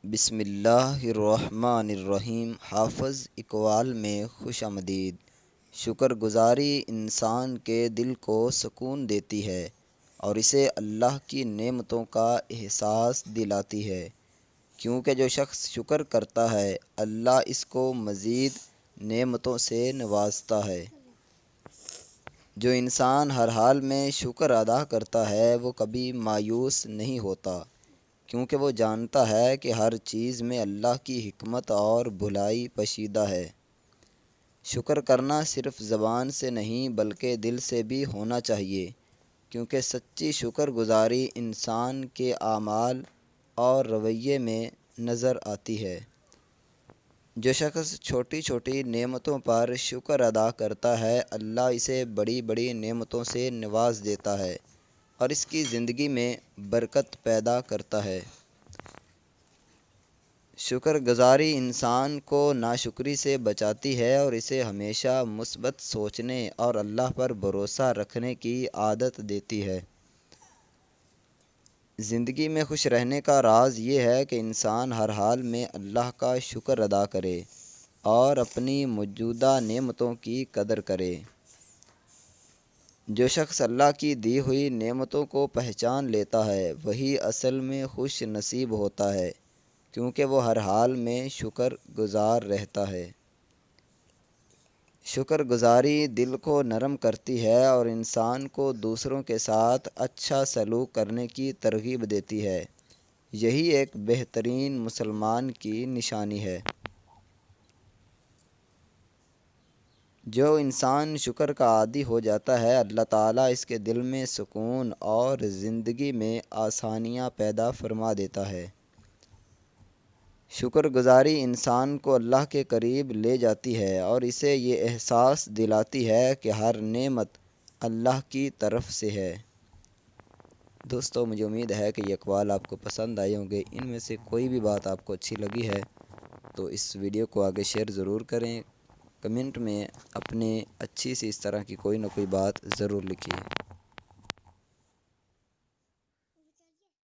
بسم اللہ الرحمن الرحیم۔ حافظ اقبال میں خوش آمدید۔ شکر گزاری انسان کے دل کو سکون دیتی ہے اور اسے اللہ کی نعمتوں کا احساس دلاتی ہے، کیونکہ جو شخص شکر کرتا ہے اللہ اس کو مزید نعمتوں سے نوازتا ہے۔ جو انسان ہر حال میں شکر ادا کرتا ہے وہ کبھی مایوس نہیں ہوتا، کیونکہ وہ جانتا ہے کہ ہر چیز میں اللہ کی حکمت اور بھلائی پوشیدہ ہے۔ شکر کرنا صرف زبان سے نہیں بلکہ دل سے بھی ہونا چاہیے، کیونکہ سچی شکر گزاری انسان کے اعمال اور رویے میں نظر آتی ہے۔ جو شخص چھوٹی چھوٹی نعمتوں پر شکر ادا کرتا ہے اللہ اسے بڑی بڑی نعمتوں سے نواز دیتا ہے اور اس کی زندگی میں برکت پیدا کرتا ہے۔ شکر گزاری انسان کو ناشکری سے بچاتی ہے اور اسے ہمیشہ مثبت سوچنے اور اللہ پر بھروسہ رکھنے کی عادت دیتی ہے۔ زندگی میں خوش رہنے کا راز یہ ہے کہ انسان ہر حال میں اللہ کا شکر ادا کرے اور اپنی موجودہ نعمتوں کی قدر کرے۔ جو شخص اللہ کی دی ہوئی نعمتوں کو پہچان لیتا ہے وہی اصل میں خوش نصیب ہوتا ہے، کیونکہ وہ ہر حال میں شکر گزار رہتا ہے۔ شکر گزاری دل کو نرم کرتی ہے اور انسان کو دوسروں کے ساتھ اچھا سلوک کرنے کی ترغیب دیتی ہے۔ یہی ایک بہترین مسلمان کی نشانی ہے۔ جو انسان شکر کا عادی ہو جاتا ہے اللہ تعالیٰ اس کے دل میں سکون اور زندگی میں آسانیاں پیدا فرما دیتا ہے۔ شکر گزاری انسان کو اللہ کے قریب لے جاتی ہے اور اسے یہ احساس دلاتی ہے کہ ہر نعمت اللہ کی طرف سے ہے۔ دوستو، مجھے امید ہے کہ یہ اقوال آپ کو پسند آئے ہوں گے۔ ان میں سے کوئی بھی بات آپ کو اچھی لگی ہے تو اس ویڈیو کو آگے شیئر ضرور کریں۔ کمنٹ میں اپنے اچھی سی اس طرح کی کوئی نہ کوئی بات ضرور لکھیے۔